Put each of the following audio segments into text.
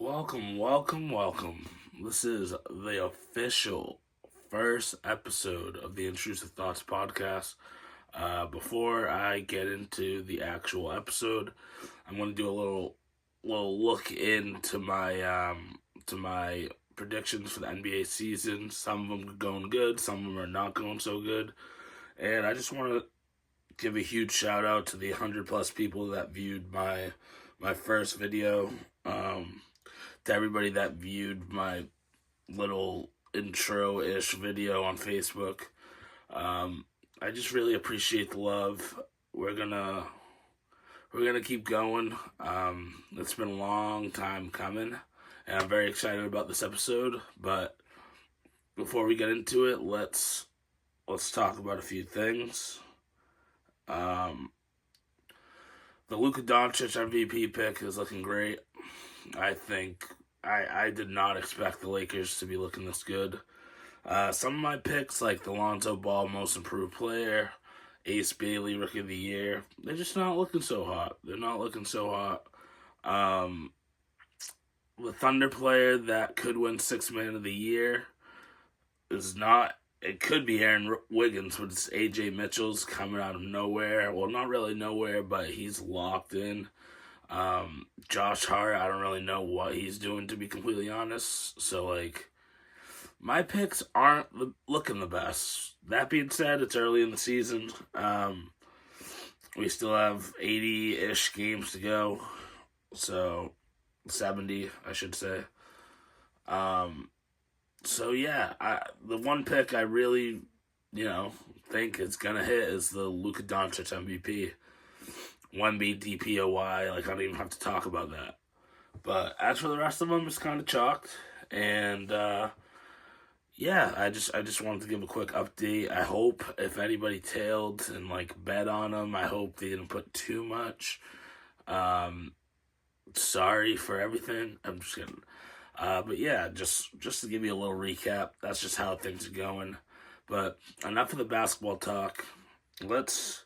Welcome. This is the official first episode of the Intrusive Thoughts podcast. Before I get into the actual episode, I'm going to do a little look into my predictions for the NBA season. Some of them are going good, some of them are not going so good, and I just want to give a huge shout out to the 100 plus people that viewed my first video. To everybody that viewed my little intro-ish video on Facebook. I just really appreciate the love. We're gonna keep going. It's been a long time coming, and I'm very excited about this episode. But before we get into it, let's talk about a few things. The Luka Doncic MVP pick is looking great. I think I did not expect the Lakers to be looking this good. Some of my picks, like the Lonzo Ball Most Improved Player, Ace Bailey Rookie of the Year, they're just not looking so hot. The Thunder player that could win Sixth Man of the Year is not. It could be Aaron Wiggins, but it's AJ Mitchell's coming out of nowhere. Well, not really nowhere, but he's locked in. Josh Hart, I don't really know what he's doing, to be completely honest. So, my picks aren't looking the best. That being said, it's early in the season. We still have 80-ish games to go. So, 70, I should say. The one pick I really, think is going to hit is the Luka Doncic MVP. 1B DPOY, I don't even have to talk about that. But as for the rest of them, it's kind of chalked. And, I just wanted to give a quick update. I hope if anybody tailed and, bet on them, I hope they didn't put too much. Sorry for everything. I'm just kidding. Just to give you a little recap, that's just how things are going. But enough of the basketball talk. Let's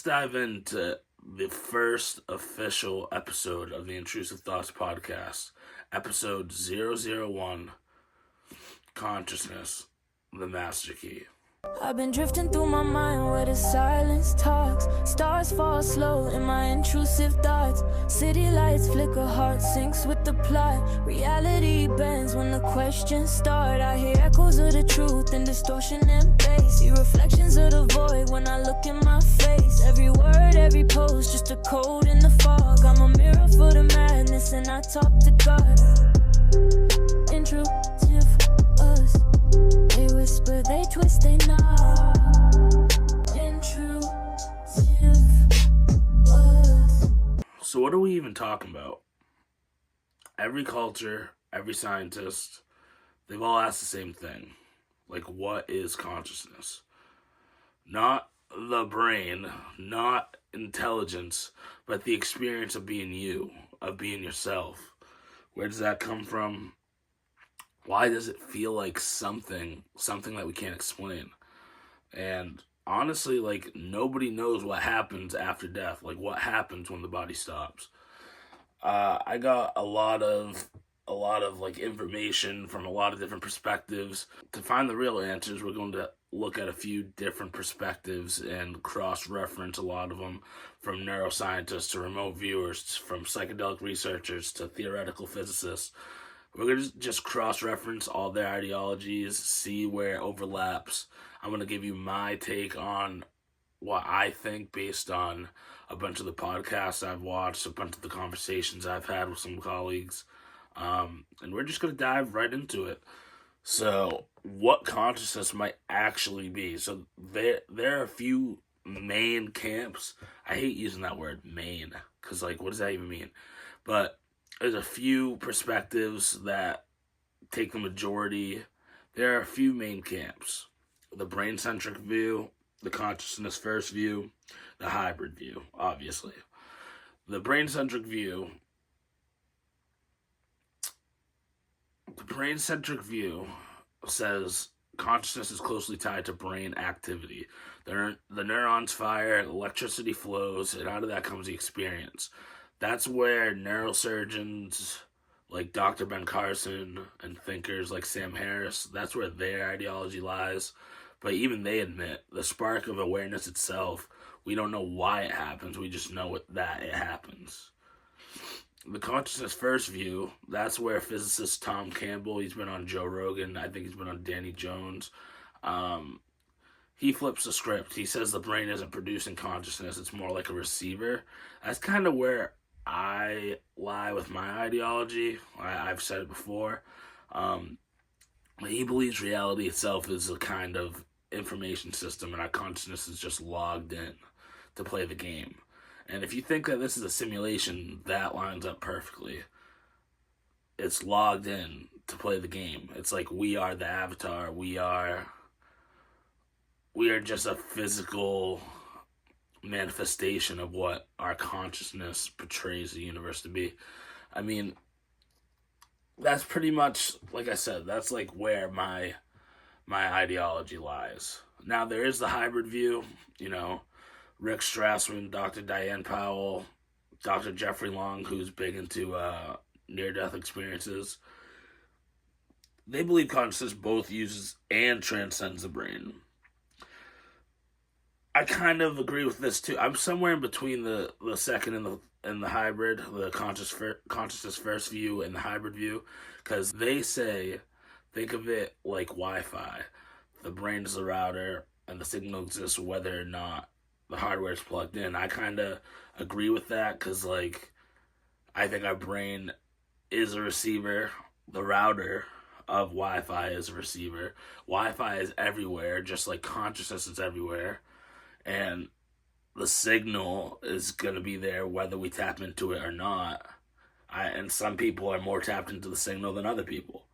dive into the first official episode of the Intrusive Thoughts podcast, episode 001, Consciousness, the Master Key. I've been drifting through my mind where the silence talks. Stars fall slow in my intrusive thoughts. City lights flicker, heart sinks with the plot. Reality bends when the questions start. I hear echoes of the truth in distortion and bass. See reflections of the void when I look in my face. Every word, every pose, just a code in the fog. I'm a mirror for the madness and I talk to God. Intrusive us. They whisper, they twist, they nod. Intrusive us. So what are we even talking about? Every culture, every scientist, they've all asked the same thing. What is consciousness? Not the brain, not intelligence, but the experience of being you, of being yourself. Where does that come from? Why does it feel like something that we can't explain? And honestly, nobody knows what happens after death. What happens when the body stops. I got a lot of information from a lot of different perspectives. To find the real answers, we're going to look at a few different perspectives and cross-reference a lot of them, from neuroscientists to remote viewers, from psychedelic researchers to theoretical physicists. We're going to just cross-reference all their ideologies, see where it overlaps. I'm going to give you my take on what I think based on a bunch of the podcasts I've watched, a bunch of the conversations I've had with some colleagues. And we're just going to dive right into it. So, what consciousness might actually be? So, there are a few main camps. I hate using that word, main, because, what does that even mean? But there's a few perspectives that take the majority. There are a few main camps. The brain-centric view, the consciousness first view, the hybrid view, obviously. The brain-centric view says consciousness is closely tied to brain activity. The neurons fire, electricity flows, and out of that comes the experience. That's where neurosurgeons like Dr. Ben Carson and thinkers like Sam Harris, that's where their ideology lies. But even they admit the spark of awareness itself, we don't know why it happens, we just know that it happens. The consciousness first view, that's where physicist Tom Campbell, he's been on Joe Rogan, I think he's been on Danny Jones, he flips the script. He says the brain isn't producing consciousness, it's more like a receiver. That's kind of where I lie with my ideology. I've said it before. He believes reality itself is a kind of information system, and our consciousness is just logged in to play the game. And if you think that this is a simulation, that lines up perfectly. It's logged in to play the game. It's like we are the avatar. We are just a physical manifestation of what our consciousness portrays the universe to be. I mean, that's pretty much, like I said, that's like where my ideology lies. Now, there is the hybrid view, Rick Strassman, Dr. Diane Powell, Dr. Jeffrey Long, who's big into near-death experiences. They believe consciousness both uses and transcends the brain. I kind of agree with this too. I'm somewhere in between the second and the hybrid, the consciousness first view and the hybrid view, because they say, think of it like Wi-Fi. The brain is the router, and the signal exists whether or not the hardware is plugged in. I kind of agree with that because, I think our brain is a receiver. The router of Wi-Fi is a receiver. Wi-Fi is everywhere, just like consciousness is everywhere. And the signal is going to be there whether we tap into it or not. And some people are more tapped into the signal than other people.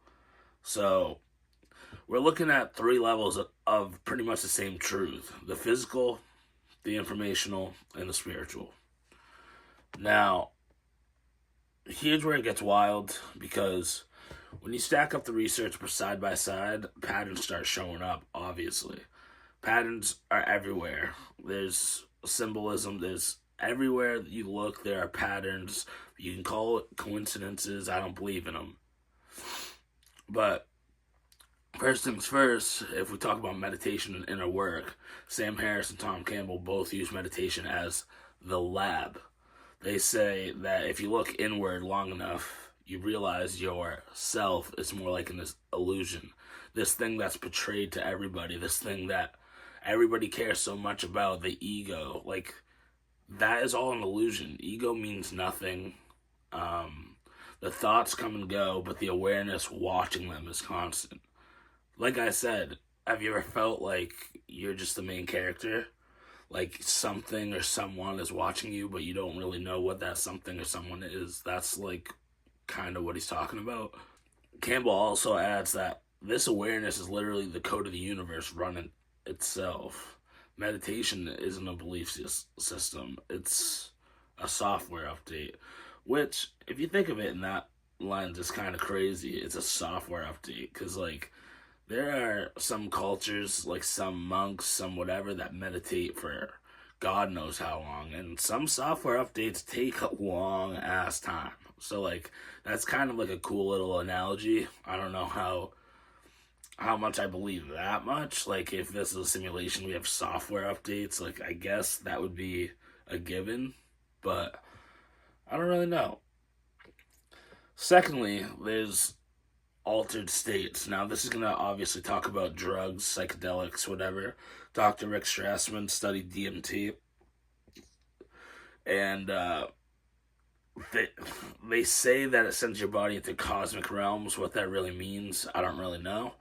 So we're looking at 3 levels of pretty much the same truth. The physical, the informational, and the spiritual. Now, here's where it gets wild, because when you stack up the research side by side, patterns start showing up, obviously. Patterns are everywhere. There's symbolism. There's everywhere that you look, there are patterns. You can call it coincidences. I don't believe in them. But first things first, if we talk about meditation and inner work, Sam Harris and Tom Campbell both use meditation as the lab. They say that if you look inward long enough, you realize your self is more like an illusion. This thing that's portrayed to everybody, this thing that everybody cares so much about, the ego, that is all an illusion. Ego means nothing. The thoughts come and go, but the awareness watching them is constant. Like I said, have you ever felt like you're just the main character? Like something or someone is watching you, but you don't really know what that something or someone is? That's kind of what he's talking about. Campbell also adds that this awareness is literally the code of the universe running itself. Meditation isn't a belief system. It's a software update, which, if you think of it in that lens, is kind of crazy. It's a software update, because, there are some cultures, some monks, some whatever, that meditate for God knows how long, and some software updates take a long-ass time. So, that's kind of a cool little analogy. I don't know how much I believe that much. If this is a simulation, we have software updates. I guess that would be a given, but I don't really know. Secondly, there's altered states. Now, this is going to obviously talk about drugs, psychedelics, whatever. Dr. Rick Strassman studied DMT, and they say that it sends your body into cosmic realms. What that really means, I don't really know.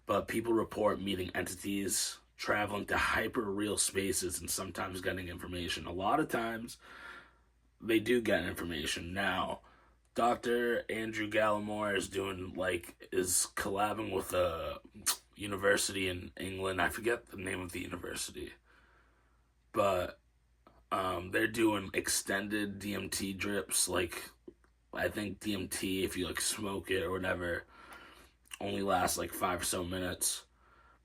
But people report meeting entities, traveling to hyper-real spaces, and sometimes getting information. A lot of times, they do get information. Now, Dr. Andrew Gallimore is collabing with a university in England. I forget the name of the university. But they're doing extended DMT drips. I think DMT, if you smoke it or whatever, only lasts 5 or so minutes.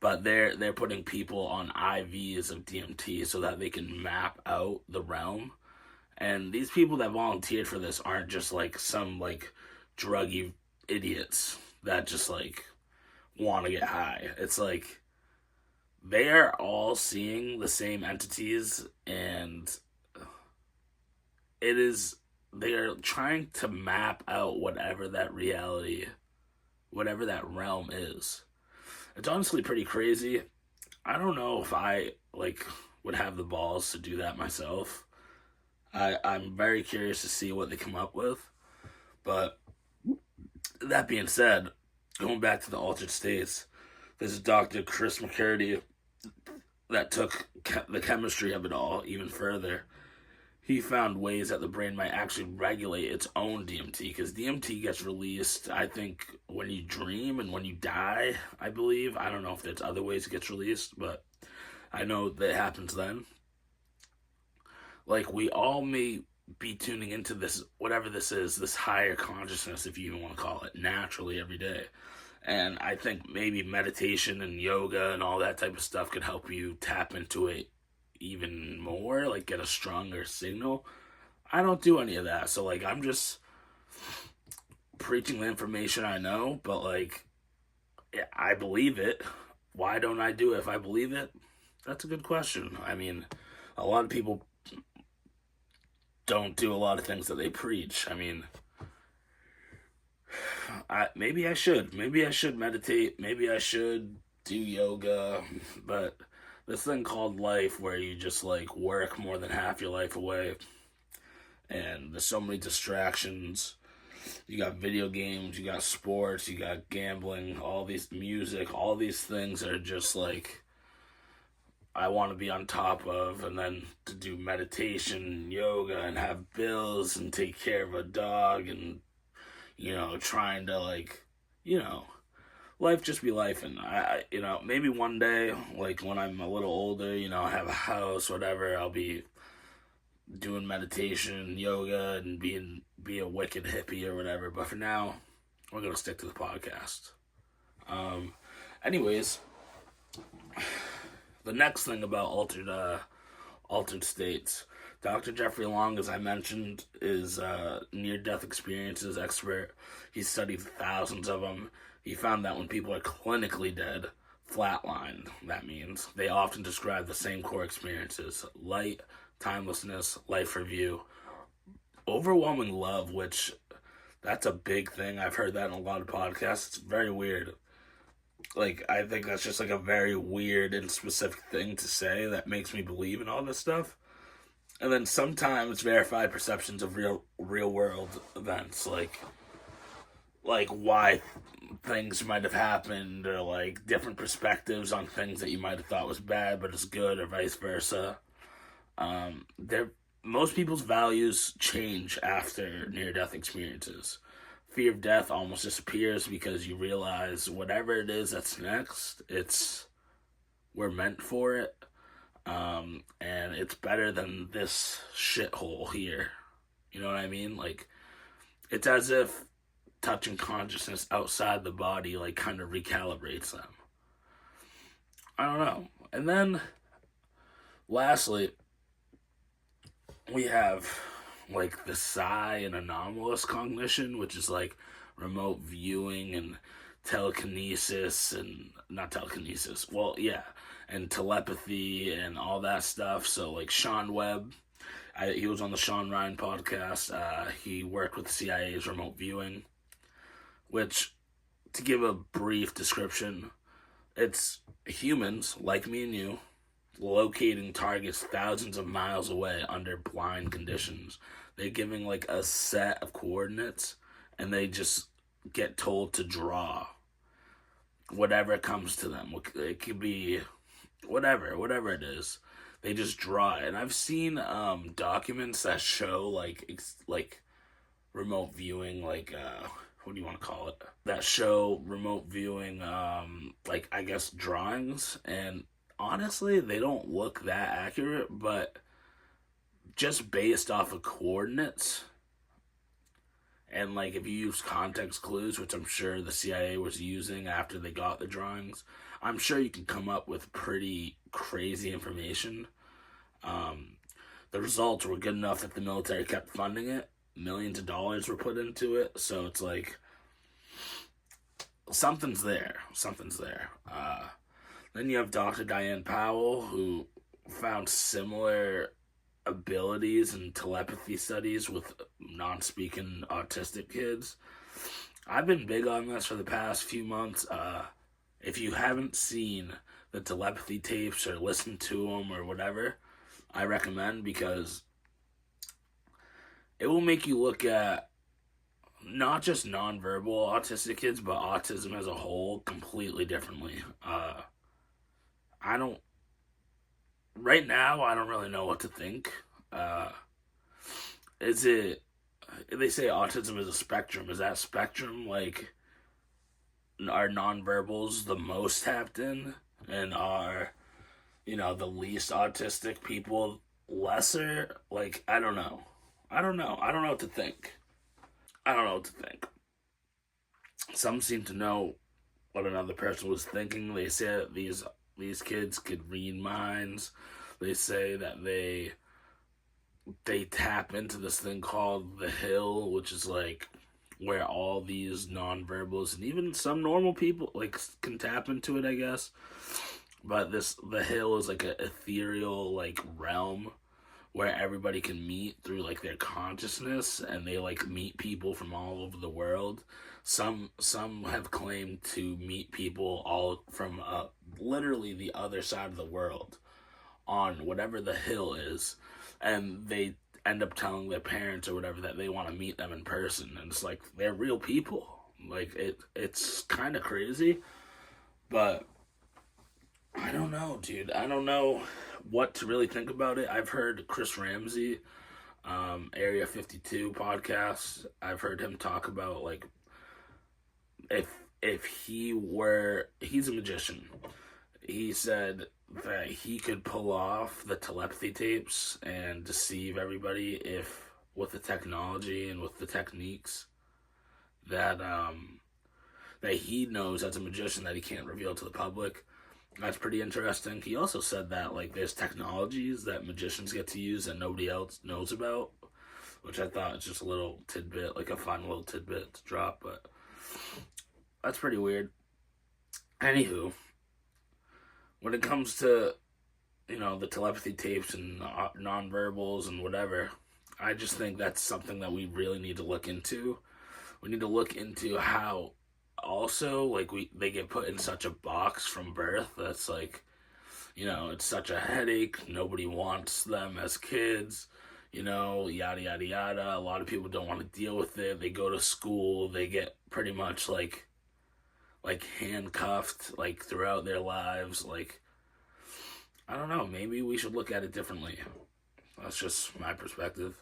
But they're putting people on IVs of DMT so that they can map out the realm. And these people that volunteered for this aren't just some druggy idiots that just like want to get high. It's like they are all seeing the same entities, and they are trying to map out whatever that reality, whatever that realm is. It's honestly pretty crazy. I don't know if I would have the balls to do that myself. I'm very curious to see what they come up with. But that being said, going back to the altered states, there's Dr. Chris McCurdy that took the chemistry of it all even further. He found ways that the brain might actually regulate its own DMT, because DMT gets released, I think, when you dream and when you die, I believe. I don't know if there's other ways it gets released, but I know that it happens then. Like, we all may be tuning into this, whatever this is, this higher consciousness, if you even want to call it, naturally every day. And I think maybe meditation and yoga and all that type of stuff could help you tap into it even more, like get a stronger signal. I don't do any of that, so like I'm just preaching the information I know, but like I believe it. Why don't I do it if I believe it? That's a good question. I mean, a lot of people don't do a lot of things that they preach. I mean, maybe I should meditate, maybe I should do yoga, but this thing called life, where you just like work more than half your life away, and there's so many distractions. You got video games, you got sports, you got gambling, all these music, all these things are just like I want to be on top of, and then to do meditation, yoga, and have bills, and take care of a dog, and trying to life just be life. And I maybe one day, like when I'm a little older, have a house, whatever, I'll be doing meditation, yoga, and be a wicked hippie or whatever. But for now, we're gonna stick to the podcast. Anyways, the next thing about altered states, Dr. Jeffrey Long, as I mentioned, is a near-death experiences expert. He's studied thousands of them. He found that when people are clinically dead, flatlined, that means, they often describe the same core experiences: light, timelessness, life review, overwhelming love, which that's a big thing. I've heard that in a lot of podcasts. It's very weird. Like, I think that's just like a very weird and specific thing to say that makes me believe in all this stuff. And then sometimes verified perceptions of real world events, like why things might have happened, or like different perspectives on things that you might have thought was bad but is good, or vice versa. Most people's values change after near-death experiences. Fear of death almost disappears because you realize whatever it is that's next, we're meant for it. And it's better than this shithole here. You know what I mean? Like, it's as if touching consciousness outside the body, like, kind of recalibrates them. I don't know. And then, lastly, we have, like, the psi and anomalous cognition, which is, like, remote viewing and telekinesis, and not telekinesis, well, yeah, and telepathy and all that stuff. So, like, Sean Webb, he was on the Sean Ryan podcast. He worked with the CIA's remote viewing, which, to give a brief description, it's humans, like me and you, locating targets thousands of miles away under blind conditions. They're giving, like, a set of coordinates, and they just get told to draw whatever comes to them. It could be whatever it is. They just draw it. And I've seen documents that show like remote viewing, like what do you want to call it? That show remote viewing, like, I guess, drawings. And honestly, they don't look that accurate, but just based off of coordinates, and, like, if you use context clues, which I'm sure the CIA was using after they got the drawings, I'm sure you can come up with pretty crazy information. The results were good enough that the military kept funding it, millions of dollars were put into it. So it's like something's there. Something's there. Then you have Dr. Diane Powell, who found similar abilities in telepathy studies with non-speaking autistic kids. I've been big on this for the past few months. If you haven't seen the telepathy tapes or listened to them or whatever, I recommend, because it will make you look at not just nonverbal autistic kids, but autism as a whole completely differently. I don't, right now, I don't really know what to think. Is it, they say autism is a spectrum. Is that spectrum, like, are nonverbals the most tapped in? And are, the least autistic people lesser? Like, I don't know. I don't know what to think. Some seem to know what another person was thinking. They say that these kids could read minds. They say that they tap into this thing called the hill, which is like where all these nonverbals and even some normal people like can tap into it, I guess. But the hill is like an ethereal like realm where everybody can meet through like their consciousness, and they like meet people from all over the world. Some have claimed to meet people all from literally the other side of the world on whatever the hill is, and they end up telling their parents or whatever that they want to meet them in person, and it's like they're real people. Like it's kind of crazy, but I don't know, dude. I don't know what to really think about it. I've heard Chris Ramsey, Area 52 podcast. I've heard him talk about like if he's a magician. He said that he could pull off the telepathy tapes and deceive everybody if with the technology and with the techniques that that he knows as a magician that he can't reveal to the public. That's pretty interesting. He also said that like there's technologies that magicians get to use that nobody else knows about, which I thought was just a little tidbit, like a fun little tidbit to drop, but that's pretty weird. Anywho, when it comes to, the telepathy tapes and nonverbals and whatever, I just think that's something that we really need to look into. We need to look into how also like they get put in such a box from birth that's like, it's such a headache. Nobody wants them as kids, yada yada yada. A lot of people don't want to deal with it. They go to school, they get pretty much like handcuffed like throughout their lives. Like, I don't know, maybe we should look at it differently. That's just my perspective.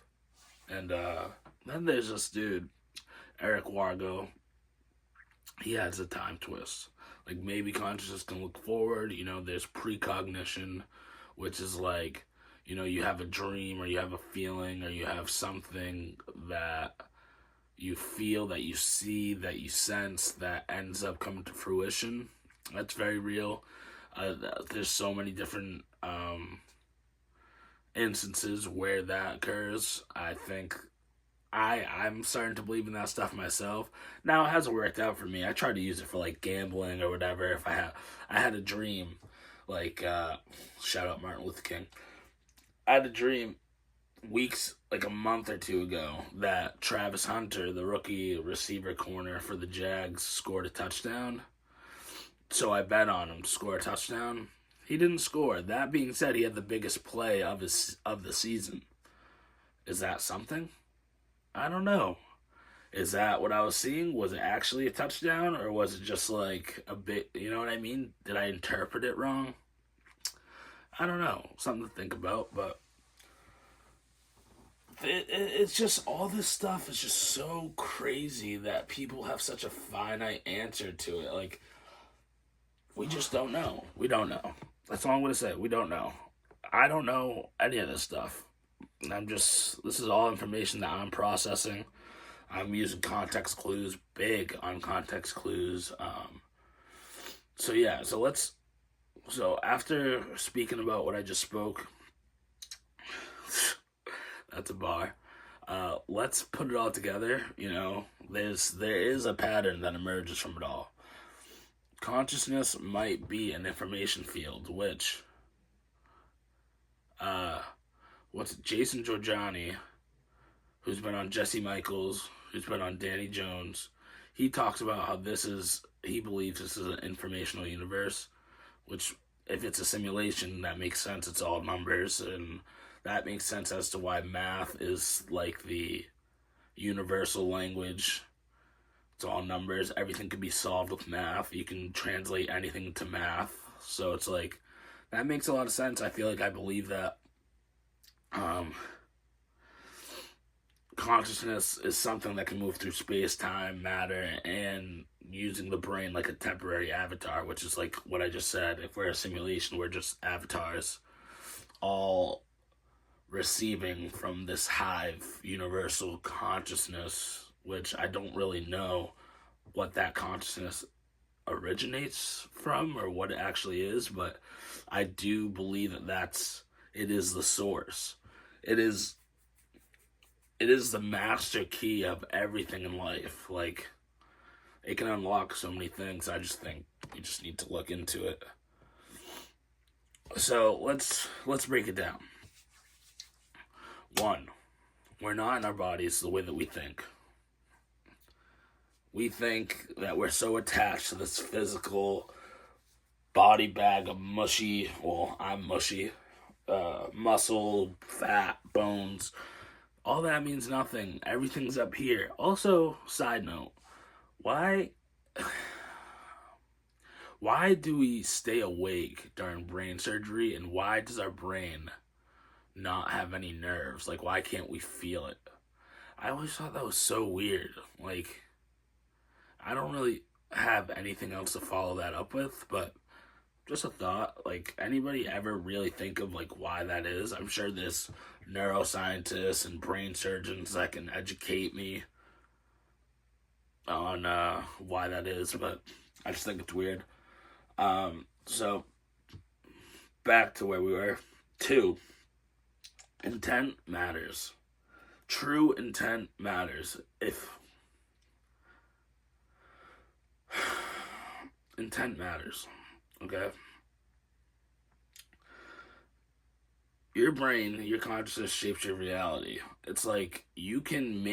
And then there's this dude, Eric Wargo. He has a time twist. Like, maybe consciousness can look forward. There's precognition, which is like, you have a dream or you have a feeling or you have something that you feel, that you see, that you sense, that ends up coming to fruition. That's very real. There's so many different instances where that occurs. I think I'm starting to believe in that stuff myself. Now, it hasn't worked out for me. I tried to use it for like gambling or whatever. If I had a dream, like shout out Martin Luther King. I had a dream weeks, like a month or two ago, that Travis Hunter, the rookie receiver corner for the Jags, scored a touchdown. So I bet on him to score a touchdown. He didn't score. That being said, he had the biggest play of the season. Is that something? I don't know. Is that what I was seeing? Was it actually a touchdown, or was it just like a bit, you know what I mean? Did I interpret it wrong? I don't know. Something to think about, but it's just, all this stuff is just so crazy that people have such a finite answer to it. Like, we just don't know. We don't know. That's all I'm going to say. We don't know. I don't know any of this stuff. This is all information that I'm processing. I'm using context clues, big on context clues. So after speaking about what I just spoke, that's a bar. Let's put it all together. There is a pattern that emerges from it all. Consciousness might be an information field, which, Jason Giorgiani, who's been on Jesse Michaels, who's been on Danny Jones, he talks about how he believes this is an informational universe, which, if it's a simulation, that makes sense. It's all numbers, and that makes sense as to why math is like the universal language. It's all numbers. Everything can be solved with math. You can translate anything to math. So it's like, that makes a lot of sense. I feel like I believe that consciousness is something that can move through space, time, matter, and using the brain like a temporary avatar, which is like what I just said. If we're a simulation, we're just avatars, all receiving from this hive universal consciousness, which I don't really know what that consciousness originates from or what it actually is, but I do believe that it is the source. It is the master key of everything in life. Like, it can unlock so many things. I just think we just need to look into it. So let's break it down. 1, we're not in our bodies the way that we think. We think that we're so attached to this physical body bag of mushy, well, I'm mushy, muscle, fat, bones. All that means nothing. Everything's up here. Also, side note, why do we stay awake during brain surgery, and why does our brain not have any nerves? Like, why can't we feel it? I always thought that was so weird. Like, I don't really have anything else to follow that up with, but just a thought. Like, anybody ever really think of like why that is? I'm sure there's neuroscientists and brain surgeons that can educate me on why that is, but I just think it's weird. So back to where we were. 2, intent matters. True intent matters. Intent matters, okay? Your brain, your consciousness shapes your reality. It's like you can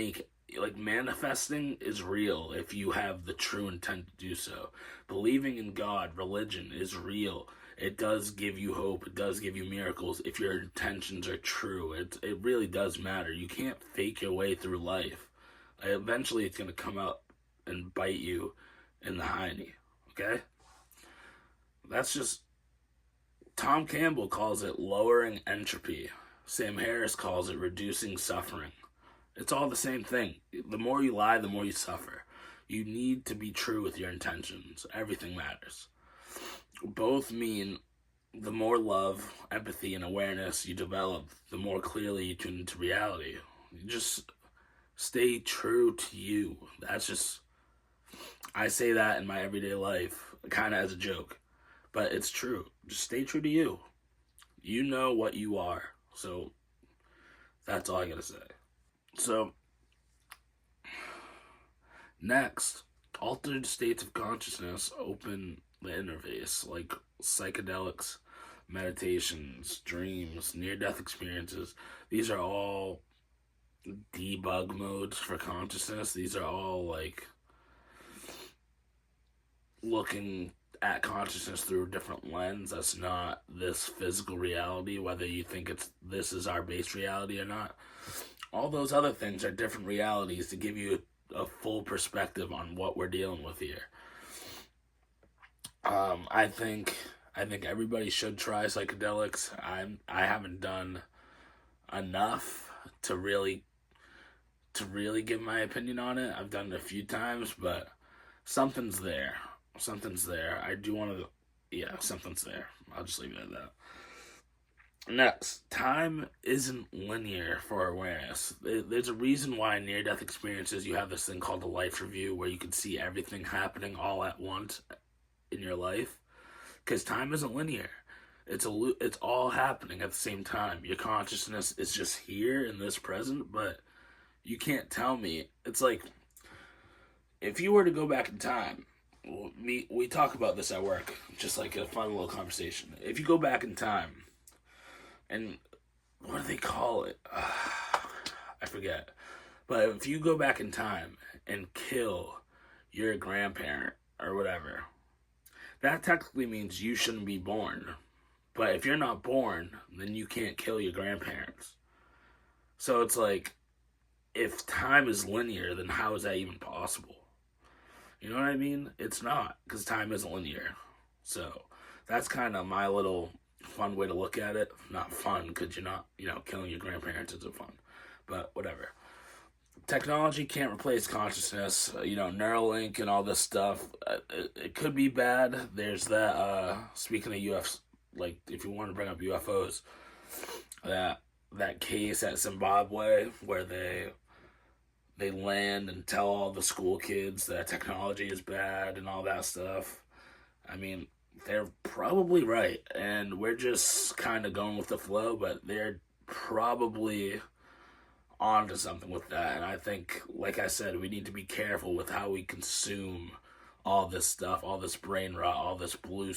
manifesting is real if you have the true intent to do so. Believing in God, religion is real. It does give you hope. It does give you miracles if your intentions are true. It really does matter. You can't fake your way through life. Eventually it's going to come out and bite you in the hiney, okay? That's just, Tom Campbell calls it lowering entropy. Sam Harris calls it reducing suffering. It's all the same thing. The more you lie, the more you suffer. You need to be true with your intentions. Everything matters. Both mean the more love, empathy, and awareness you develop, the more clearly you tune into reality. You just stay true to you. I say that in my everyday life, kind of as a joke, but it's true. Just stay true to you. You know what you are. So that's all I gotta say. So next, altered states of consciousness open the interface, like psychedelics, meditations, dreams, near-death experiences. These are all debug modes for consciousness. These are all like looking at consciousness through a different lens. That's not this physical reality, whether you think this is our base reality or not. All those other things are different realities to give you a full perspective on what we're dealing with here. I think everybody should try psychedelics. I haven't done enough to really give my opinion on it. I've done it a few times, but something's there. I do want to, something's there. I'll just leave it at that. Next, time isn't linear for awareness. There's a reason why in near-death experiences you have this thing called a life review, where you can see everything happening all at once in your life, because time isn't linear. It's all happening at the same time. Your consciousness is just here in this present, but You can't tell me. It's like, if you were to go back in time, we talk about this at work, just like a fun little conversation. If you go back in time, and what do they call it? I forget. But if you go back in time and kill your grandparent or whatever, that technically means you shouldn't be born. But if you're not born, then you can't kill your grandparents. So it's like, if time is linear, then how is that even possible? You know what I mean? It's not, because time isn't linear. So that's kind of my little fun way to look at it. Not fun, because you're not, killing your grandparents isn't fun. But whatever. Technology can't replace consciousness. Neuralink and all this stuff. It could be bad. There's that, speaking of UFOs, like, if you want to bring up UFOs, that case at Zimbabwe where they land and tell all the school kids that technology is bad and all that stuff. I mean, they're probably right, and we're just kind of going with the flow, but they're probably onto something with that. And I think, like I said, we need to be careful with how we consume all this stuff, all this brain rot, all this blue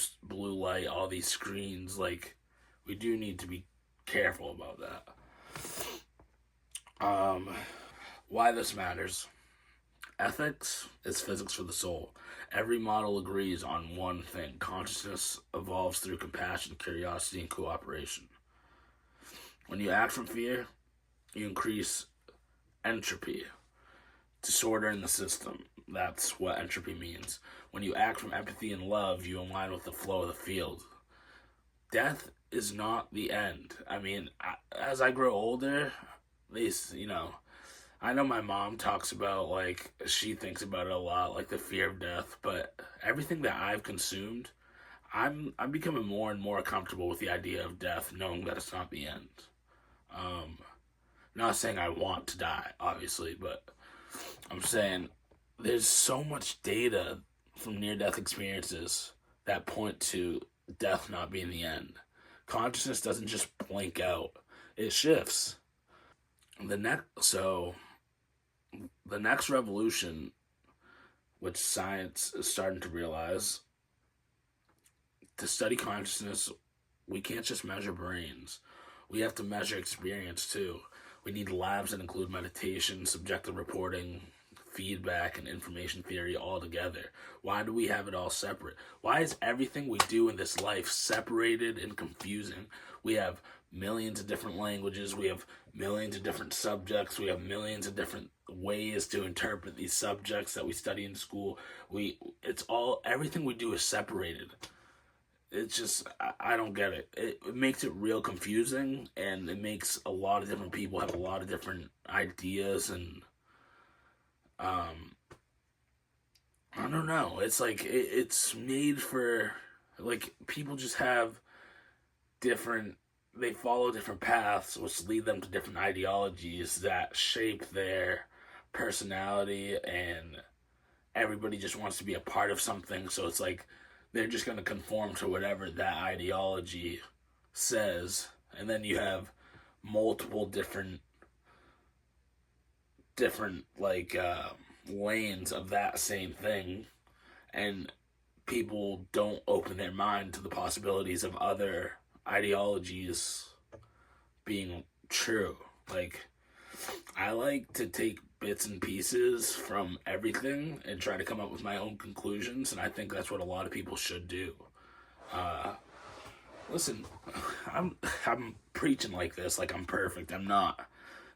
light, all these screens. Like, we do need to be careful about that. Why this matters. Ethics is physics for the soul. Every model agrees on one thing. Consciousness evolves through compassion, curiosity, and cooperation. When you act from fear, you increase entropy, disorder in the system. That's what entropy means. When you act from empathy and love, you align with the flow of the field. Death is not the end. I mean, as I grow older, at least, I know my mom talks about, like, she thinks about it a lot, like the fear of death, but everything that I've consumed, I'm becoming more and more comfortable with the idea of death, knowing that it's not the end. Not saying I want to die, obviously, but I'm saying there's so much data from near-death experiences that point to death not being the end. Consciousness doesn't just blink out, it shifts. The next revolution, which science is starting to realize, to study consciousness, we can't just measure brains. We have to measure experience too. We need labs that include meditation, subjective reporting, feedback, and information theory all together. Why do we have it all separate? Why is everything we do in this life separated and confusing? We have millions of different languages. We have millions of different subjects. We have millions of different ways to interpret these subjects that we study in school. Everything we do is separated. It's just, I don't get it. It makes it real confusing, and it makes a lot of different people have a lot of different ideas, and I don't know. It's like, it's made for, like, people just have they follow different paths, which lead them to different ideologies that shape their personality, and everybody just wants to be a part of something, so it's like, they're just going to conform to whatever that ideology says, and then you have multiple different lanes of that same thing, and people don't open their mind to the possibilities of other ideologies being true. Like, I like to take bits and pieces from everything and try to come up with my own conclusions, and I think that's what a lot of people should do. Listen, I'm preaching like this, like I'm perfect. I'm not.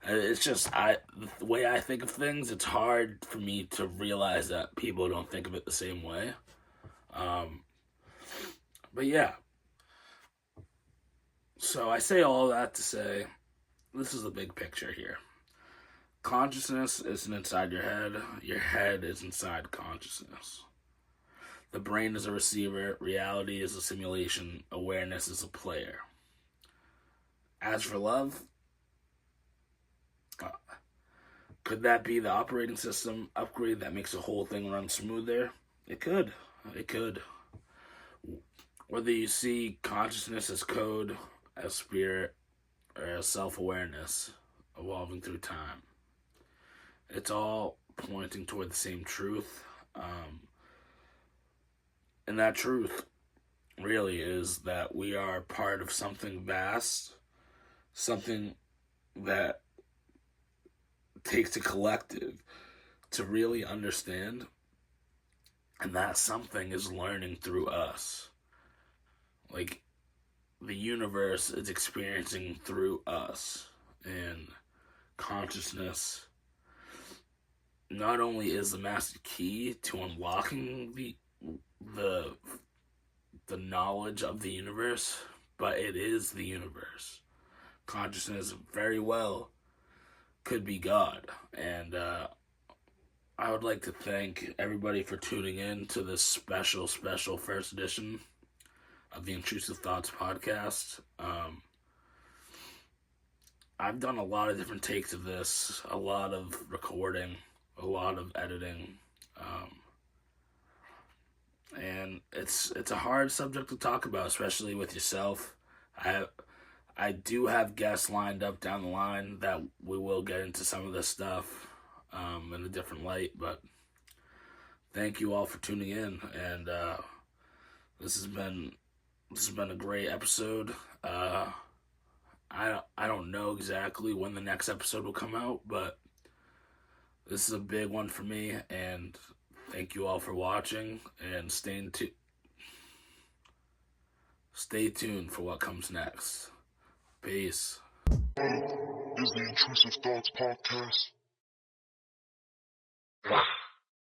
It's just the way I think of things. It's hard for me to realize that people don't think of it the same way. But yeah. So I say all that to say, this is the big picture here. Consciousness isn't inside your head. Your head is inside consciousness. The brain is a receiver. Reality is a simulation. Awareness is a player. As for love, could that be the operating system upgrade that makes the whole thing run smoother? It could. It could. Whether you see consciousness as code, as spirit, or as self-awareness evolving through time. it's all pointing toward the same truth. And that truth really is that we are part of something vast, something that takes a collective to really understand, and that something is learning through us. Like, the universe is experiencing through us, and consciousness not only is the master key to unlocking the knowledge of the universe, but it is the universe. Consciousness very well could be God. And I would like to thank everybody for tuning in to this special first edition of the Intrusive Thoughts podcast. I've done a lot of different takes of this, a lot of recording, a lot of editing, and it's a hard subject to talk about, especially with yourself. I do have guests lined up down the line that we will get into some of this stuff in a different light, but thank you all for tuning in, and this has been a great episode. I don't know exactly when the next episode will come out, but this is a big one for me, and thank you all for watching, and stay tuned for what comes next. Peace. Is the Intrusive Thoughts podcast.